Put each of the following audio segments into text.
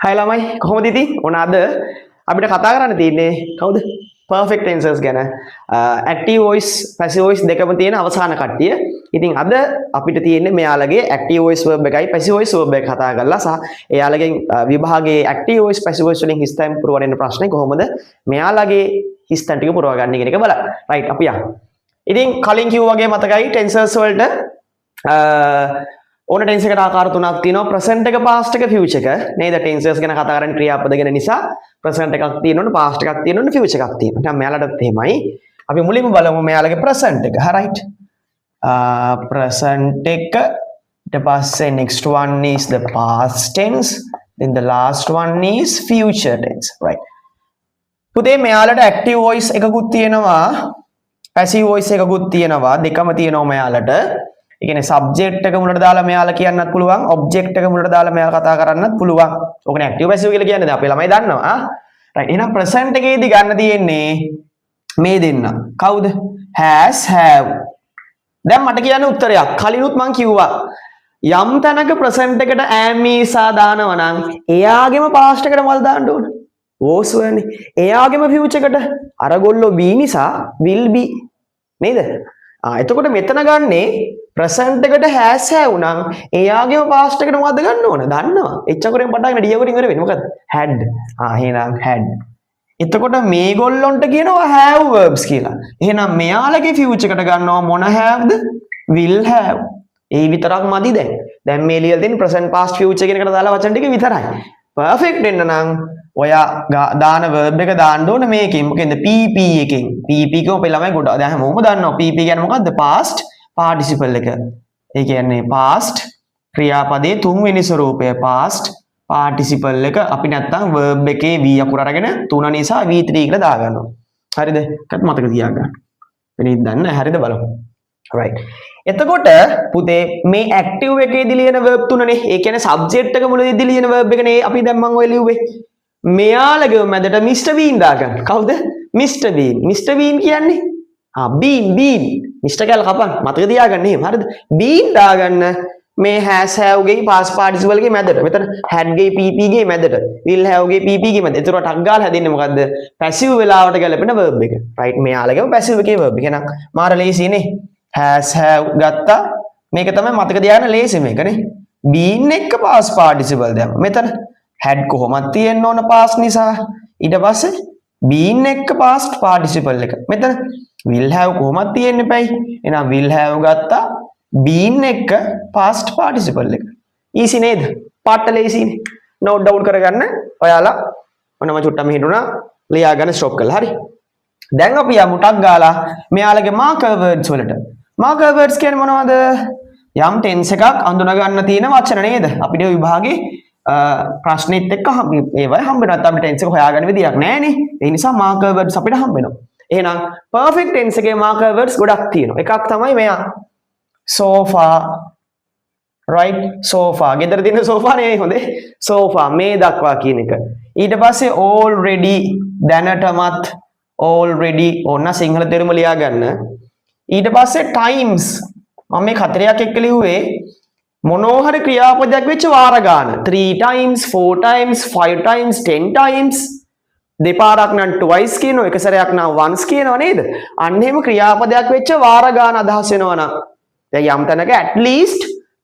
Hai lamai, කොහොමද ඉතින්? ඔන්න අද අපිට කතා කරන්න තියෙන්නේ කවුද? Perfect tenses ගැන. Active voice, passive voice දෙකම තියෙන අවසාන කට්ටිය. ඉතින් අද අපිට තියෙන්නේ මෙයාලගේ active voice verb එකයි passive voice verb එක කතා කරලා සහ එයාලගෙන් විභාගයේ active voice passive voice වලින් හිස් තැන් පුරවන්න එන ප්‍රශ්නේ කොහොමද මෙයාලගේ හිස් තැන් ටික පුරව ගන්න කියන එක බලන්න. right අපි යමු. ඉතින් කලින් කිව්වා වගේ මතකයි tenses වලට ඕන ටෙන්ස් එකට ආකාර තුනක් තියෙනවා ප්‍රසන්ට් එක පාස්ට් එක ෆියුචර් එක නේද ටෙන්සස් ගැන කතා කරන්නේ ක්‍රියාපද ගැන නිසා ප්‍රසන්ට් එකක් තියෙනවනේ පාස්ට් එකක් තියෙනවනේ ෆියුචර් එකක් තියෙනවා දැන් මෙයාලටත් එහෙමයි අපි මුලින්ම බලමු මෙයාලගේ ප්‍රසන්ට් එක right ප්‍රසන්ට් එක ඊට පස්සේ next one is the past tense then the last one is future tense right පුතේ මෙයාලට active voice එකකුත් තියෙනවා passive voice එකකුත් තියෙනවා දෙකම තියෙනවා මෙයාලට ඒ කියන්නේ subject එක මුලට දාලා මෙයාලා කියන්නත් පුළුවන් object එක මුලට දාලා මෙයාලා කතා කරන්නත් පුළුවන්. ඕකනේ active passive කියලා කියන්නේ. දැන් අපේ ළමයි දන්නවා. right එහෙනම් present එකේදී ගන්න තියෙන්නේ මේ දෙන්න. කවුද? has have. දැන් මට කියන්න උත්තරයක්. කලිනුත් මම කිව්වා. යම් තැනක present එකට am is දානවා නම් එයාගේම past එකට මල් දාන්න ඕන. was වනේ. එයාගේම future එකට අරගොල්ලෝ be නිසා will be. නේද? එතකොට මෙතන ගන්නේ present එකට has have නම් එයාගේම past එකට මොකද්ද ගන්න ඕන? දන්නවා. එච්චකරෙන් පටන් ඩිය වලින් ඉවර වෙන්නේ මොකද්ද? had. එහෙනම් had. එතකොට මේගොල්ලොන්ට කියනවා have verbs කියලා. එහෙනම් මෙයාලගේ future එකට ගන්නවා මොන haveද? will have. ඒ විතරක් මදි දැන්. දැන් මේ ලියලා තියෙන present past future කියන එකට දාලා වචන ටික විතරයි. perfect වෙන්න නම් ඔයා දාන verb එක දාන්න ඕන මේකෙන්. මොකෙන්ද? pp එකෙන්. pp එක ඔපේ ළමයි ගොඩක් දැන් හැමෝම දන්නවා. pp කියන්නේ මොකද්ද? past participle එක. ඒ කියන්නේ past ක්‍රියාපදයේ තුන්වෙනි ස්වරූපය past participle එක අපි නැත්තම් verb එකේ v අකුර අරගෙන 3 නිසා v3 කියලා දාගන්නවා. හරිද? ඒකත් මතක තියාගන්න. වෙනින් දන්න හරිද බලමු. right. එතකොට පුතේ මේ active එකේදී ලියන verb තුනනේ. ඒ කියන්නේ subject එක මුලදී ලියන verb එකනේ අපි දැන් මම ඔය ලිව්වේ. මෙයාලගේ මැදට Mr Bean දාගන්න. කවුද? Mr Bean. Mr Bean කියන්නේ bean. Mr කියලා කපන්න. මතක තියාගන්න එහෙම. හරිද? bean දාගන්න මේ has have ගේ past participle ගේ මැදට. මෙතන had ගේ pp ගේ මැදට. will have ගේ pp ගේ මැදට. ඒතර ටක් ගාලා හැදෙන්නේ මොකද්ද? passive වෙලාවට ගැලපෙන verb එක. right මෙයාලගේම passive එකේ verb එක. එහෙනම් මාර ලේසිනේ. has have ගත්තා. මේක තමයි මතක තියාගන්න ලේසි මේකනේ. bean එක past participle දැම්ම. මෙතන had කොහොමද තියෙන්න ඕන past නිසා. ඊට පස්සේ bean එක past participle එක. මෙතන will have කොහොමද තියෙන්නේ පැයි. එහෙනම් will have ගත්තා. bean එක past participle එක. easy නේද? පාටල easyනේ. note down කරගන්න. ඔයාලා ඔන්නම චුට්ටක් මෙහෙටුණා. ලියා ගන්න stop කළා. හරි. දැන් අපි යමු ටක් ගාලා මෙයාලගේ marker words වලට. marker words කියන්නේ මොනවද? යම් tense එකක් අඳුන ගන්න තියෙන වචන නේද? අපිට විභාගේ ප්‍රශ්නෙත් එක්ක ඒවයි හම්බ වෙනවා. අපිට tense එක හොයාගන්න විදියක් නැහැනේ. ඒ නිසා marker words අපිට හම්බ වෙනවා. එහෙනම් perfect tense එකේ marker words ගොඩක් තියෙනවා. එකක් තමයි මෙයා. sofa right sofa. ගෙදර තියෙන sofa නේ හොඳේ. sofa මේ දක්වා කියන එක. ඊට පස්සේ already දැනටමත් already ඕන්න සිංහල තේරුම ලියා ගන්න. ඊට පස්සේ times මම මේ හතරයක් එක්ක ලිව්වේ මොනෝහරි ක්‍රියාපදයක් වෙච්ච වාර ගන්න 3 times 4 times 5 times 10 times දෙපාරක් නම් twice කියනවා එක සැරයක් නම් once කියනවා නේද අන්න එහෙම ක්‍රියාපදයක් වෙච්ච වාර ගන්න අදහස් වෙනවා නම් දැන් යම් තැනක at least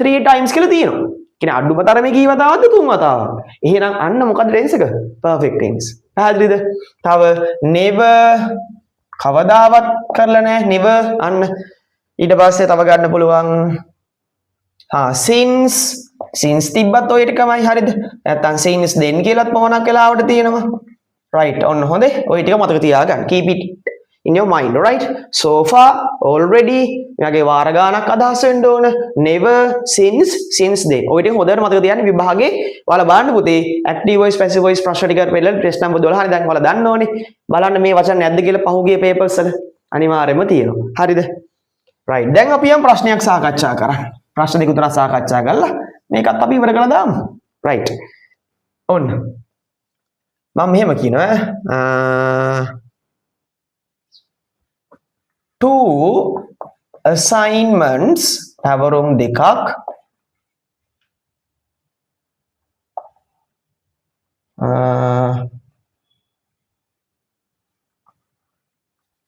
3 times කියලා තියෙනවා කියන්නේ අඩුම තරමේ කී වතාවක්ද තුන් වතාවක් එහෙනම් අන්න මොකද tense එක perfect tense පැහැදිලිද තව never කවදාවත් කරලා නැහැ never අන්න ඊට පස්සේ තව ගන්න පුළුවන් since තිබ්බත් ඔය ටිකමයි හරිද නැත්තම් since then කියලාත් මොනක් වෙලාවට තියෙනවා right ඔන්න හොඳේ ඔය ටික මතක තියාගන්න keep it in your mind right so far already මෙයාගේ වාර ගානක් අදහස් වෙන්න ඕන never since then ඔය ටික හොඳට මතක තියාගන්න විභාගේ ඔයාලා බලන්න පුතේ active voice passive voice ප්‍රශ්න ටික පෙළලා ටෙස්ට් නම්බර් 12 හරි දැන් ඔයාලා දන්න ඕනේ බලන්න මේ වචන නැද්ද කියලා පහුගිය papers වල අනිවාර්යයෙන්ම තියෙනවා හරිද right දැන් අපි යම් ප්‍රශ්නයක් සාකච්ඡා කරමු ප්‍රශ්න දෙක තුනක් සාකච්ඡා කරලා මේකත් අපි ඉවර කරලා දාමු. right. ඔන්න. මම මෙහෙම කියනවා two assignments පැවරුම් දෙකක්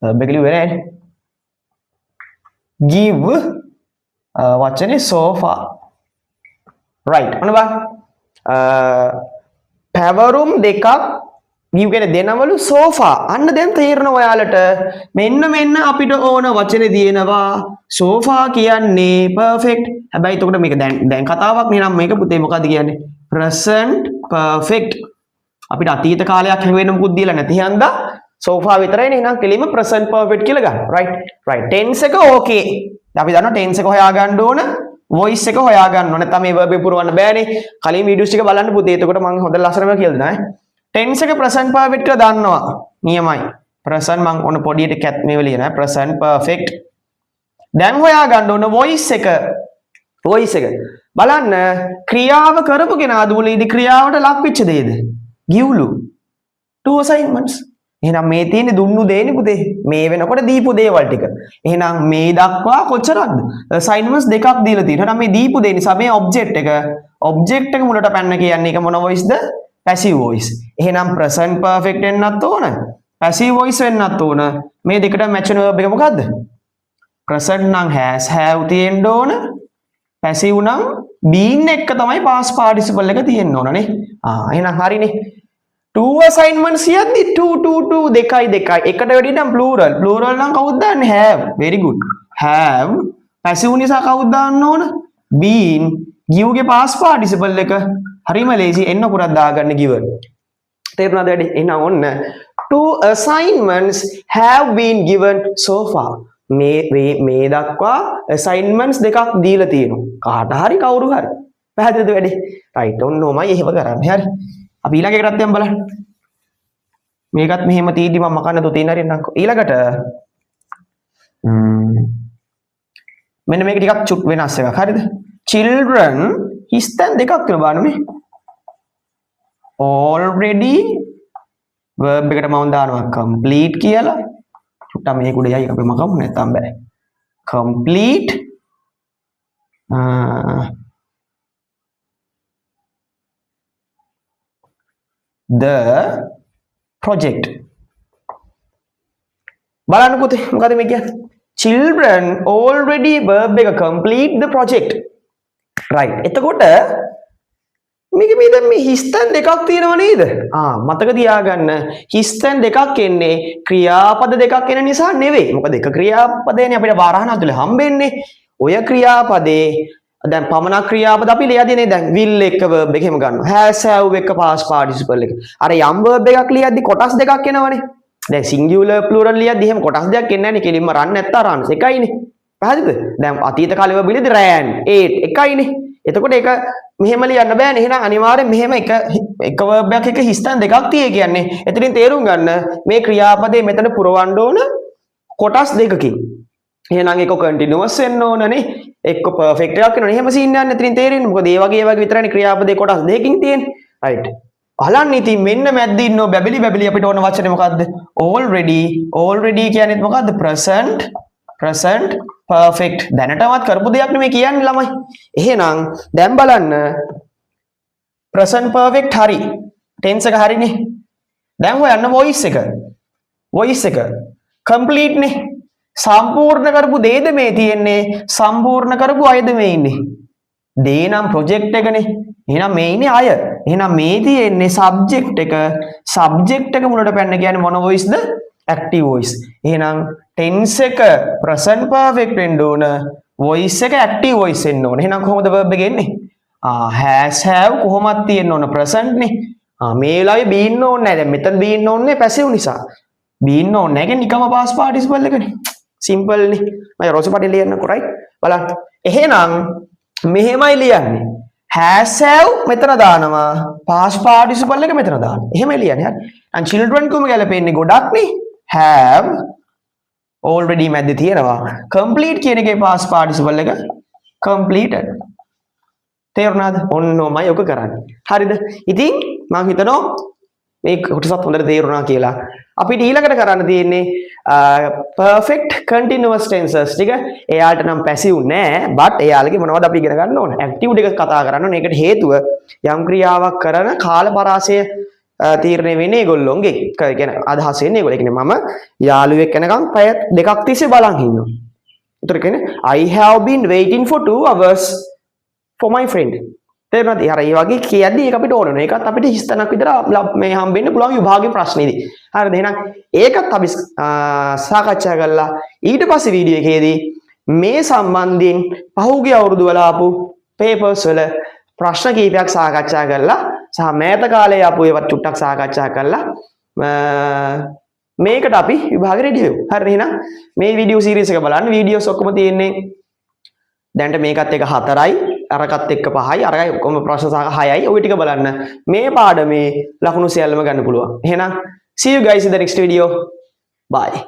verb එක ලිව්වේ නැහැ. give වචනේ so far. right. ඔන්න බලන්න. පැවරුම් දෙකක් give කියන දෙනවලු so far. අන්න දැන් තේරෙනවා ඔයාලට. මෙන්න අපිට ඕන වචනේ තියෙනවා so far කියන්නේ perfect. හැබැයි එතකොට මේක දැන් කතාවක් නේ නම් මේක පුතේ මොකද්ද කියන්නේ? present perfect. අපිට අතීත කාලයක් හැම මොකුත් දීලා නැති හින්දා so far විතරයි නේ. එහෙනම් කෙලින්ම present perfect කියලා ගන්න. right. tense එක okay. අපි දන්නවා tense එක හොයාගන්න ඕන. voice එක හොයාගන්න ඕන. නැත්නම් මේ verb එක පුරවන්න බෑනේ. කලින් වීඩියෝස් ටික බලන්න පුතේ. එතකොට මම හොඳ ලස්සනම කියලා දෙනවා. tense එක present perfect කියලා දන්නවා. නියමයි. present මම ඔන්න පොඩියට කැත් මේව ලියනවා. present perfect. දැන් හොයාගන්න ඕන voice එක. බලන්න ක්‍රියාව කරපු කෙනා දුවලේදී ක්‍රියාවට ලක් වෙච්ච දෙයද? ගිව්ලු. two assignments. එහෙනම් මේ තියෙන්නේ දුන්නු දෙන්නේ පුතේ. මේ වෙනකොට දීපු දේවල් ටික. එහෙනම් මේ දක්වා කොච්චරක්ද? assignments දෙකක් දීලා තියෙනවා. එහෙනම් මේ දීපු දේ නිසා මේ object එක මුලට පැන්න කියන්නේ ඒක මොන voiceද? passive voice. එහෙනම් present perfect වෙන්නත් ඕන. passive voice වෙන්නත් ඕන. මේ දෙකට match වෙන verb එක මොකද්ද? present නම් has have තියෙන්න ඕන. passive නම් been එක තමයි past participle එක තියෙන්න ඕන නේ. එහෙනම් හරිනේ. two assignments කියද්දි two දෙකයි. එකට වැඩි නම් plural නම් කවුද දාන්නේ? have. very good. have. passive නිසා කවුද දාන්න ඕන? been. give ගේ past participle එක හරිම ලේසි. එන්න පුරක් දාගන්න given. තේරුණාද වැඩි? එහෙනම් ඔන්න two assignments have been given so far. මේ දක්වා assignments දෙකක් දීලා තියෙනවා. කාට හරි කවුරු හරි. පැහැදිලිද වැඩි? right. ඔන්නෝමයි එහෙම කරන්නේ. හරි. අපි ඊළඟ එකටත් යමු බලන්න. මේකත් මෙහෙම තීදි මම මකන්න තු තියෙන හරි නංකෝ. ඊළඟට මෙන්න මේක ටිකක් චුට් වෙනස් එකක්. හරිද? children හිස්තැන් දෙකක් තියෙනවා බලන්න මේ. already verb එකට මම දානවා complete කියලා. චුට්ටක් මේක උඩ යයි අපි මකමු නැත්තම් බෑ. complete the project. බලන්න පුතේ මොකද මේ කියන්නේ? children already verb එක complete the project. right. එතකොට මේක මේ දැන් මේ හිස්තැන් දෙකක් තියෙනව නේද? මතක තියාගන්න හිස්තැන් දෙකක් එන්නේ ක්‍රියාපද දෙකක් එන නිසා නෙවෙයි. මොකද එක ක්‍රියාපදයනේ අපිට වරහන ඇතුලේ හම්බෙන්නේ. ඔය ක්‍රියාපදේ දැන් පමණක් ක්‍රියාපද අපි ලියදී නේ. දැන් will එක verb එක එහෙම ගන්නවා. has have එක past participle එක. අර යම් verb එකක් ලියද්දි කොටස් දෙකක් එනවනේ. දැන් singular plural ලියද්දි එහෙම කොටස් දෙකක් එන්නේ නැහැ නේ. කෙලින්ම run නැත්තා runs එකයිනේ. පැහැදිලිද? දැන් අතීත කාලේ verb ලියද්දි ran ate එකයිනේ. එතකොට ඒක මෙහෙම ලියන්න බෑනේ. එහෙනම් අනිවාර්යෙන් මෙහෙම එක verb එකක් එක හිස්තැන් දෙකක් තියෙයි කියන්නේ. එතනින් තේරුම් ගන්න මේ ක්‍රියාපදේ මෙතන පුරවන්න ඕන කොටස් දෙකකින්. එහෙනම් ඒක continuous වෙන්න ඕනනේ. එක්ක perfect එකක් වෙනවනේ. එහෙම සීන් යන්නේ එතනින් තේරෙන්නේ. මොකද ඒ වගේ විතරනේ ක්‍රියාපදේ කොටස් දෙකකින් තියෙන්නේ. right. බලන්න ඉතින් මෙන්න මැද්ද ඉන්නෝ බැබලි අපිට ඕන වචනේ මොකද්ද? already කියන්නේත් මොකද්ද? present perfect. දැනටමත් කරපු දෙයක් නෙමෙයි කියන්නේ ළමයි. එහෙනම් දැන් බලන්න present perfect හරි. tense එක හරිනේ. දැන් හොයන්න voice එක complete නේ. සම්පූර්ණ කරපු දේද මේ තියෙන්නේ? සම්පූර්ණ කරපු අයද මේ ඉන්නේ? දේ නම් project එකනේ. එහෙනම් මේ ඉන්නේ අය. එහෙනම් මේ තියෙන්නේ subject එක. subject එක මුලට පැන්න කියන්නේ මොන voice ද? active voice. එහෙනම් tense එක present perfect වෙන්න ඕන. voice එක active voice වෙන්න ඕන. එහෙනම් කොහොමද verb එක එන්නේ? has have කොහොමද තියෙන්න ඕන? present නේ. මේ වෙලාවේ been ඕනේ නැහැ. දැන් මෙතන been ඕනේ passive නිසා. been ඕනේ නැහැ කියන්නේ නිකම්ම past participle එකනේ. simple නේ. මම රෝස පටේ ලියන්නකෝ right. බලන්න. එහෙනම් මෙහෙමයි ලියන්නේ. has have මෙතන දානවා. past participle එක මෙතන දානවා. එහෙමයි ලියන්නේ. හරි. and children කොහොම ගැලපෙන්නේ? ගොඩක් නේ. have already මැද්දේ තියෙනවා. complete කියන එකේ past participle එක completed. තේරුණාද? ඔන්නෝමයි ඔක කරන්නේ. හරිද? ඉතින් මම හිතනවා මේ කොටසත් හොඳට තේරුණා කියලා. අපිට ඊළඟට කරන්න තියෙන්නේ perfect continuous tenses ටික. එයාලට නම් passive නෑ, but එයාලගේ මොනවද අපි ඉගෙන ගන්න ඕන? active ටික කතා කරන්න ඕන. ඒකට හේතුව යම් ක්‍රියාවක් කරන කාල පරාසය තීරණය වෙන්නේ ඒගොල්ලොන්ගේ කියන්නේ අදහස වෙන්නේ ඒගොල්ලෝ. ඒ කියන්නේ මම යාළුවෙක් කෙනකම් පැය දෙකක් තිස්සේ බලන් ඉන්නවා. ඒතර කියන්නේ I have been waiting for 2 hours for my friend. තේරුණාද? අර ඒ වගේ කියද්දි ඒක අපිට ඕන වෙනවා. ඒකත් අපිට හිස්තනක් විතර මේ හම්බෙන්න පුළුවන් විභාගයේ ප්‍රශ්නේදී. හරිද? එහෙනම් ඒකත් අපි සාකච්ඡා කළා. ඊට පස්සේ වීඩියෝ එකේදී මේ සම්බන්ධයෙන් පහුගිය අවුරුදු වල ආපු පේපර්ස් වල ප්‍රශ්න කීපයක් සාකච්ඡා කළා. සහ මෑත කාලේ ආපු ඒවත් චුට්ටක් සාකච්ඡා කළා. මේකට අපි විභාගෙ රෙඩි වෙමු. හරිද? එහෙනම් මේ වීඩියෝ සීරීස් එක බලන්න. වීඩියෝස් ඔක්කොම තියෙන්නේ දැන්ට මේකත් එක 4යි, අරකත් එක්ක 5යි, අරකයි ඔක්කොම ප්‍රශ්න 6යි. ওই ටික බලන්න. මේ පාඩමේ ලකුණු සියල්ලම ගන්න පුළුවන්. එහෙනම් see you guys in the next video. Bye.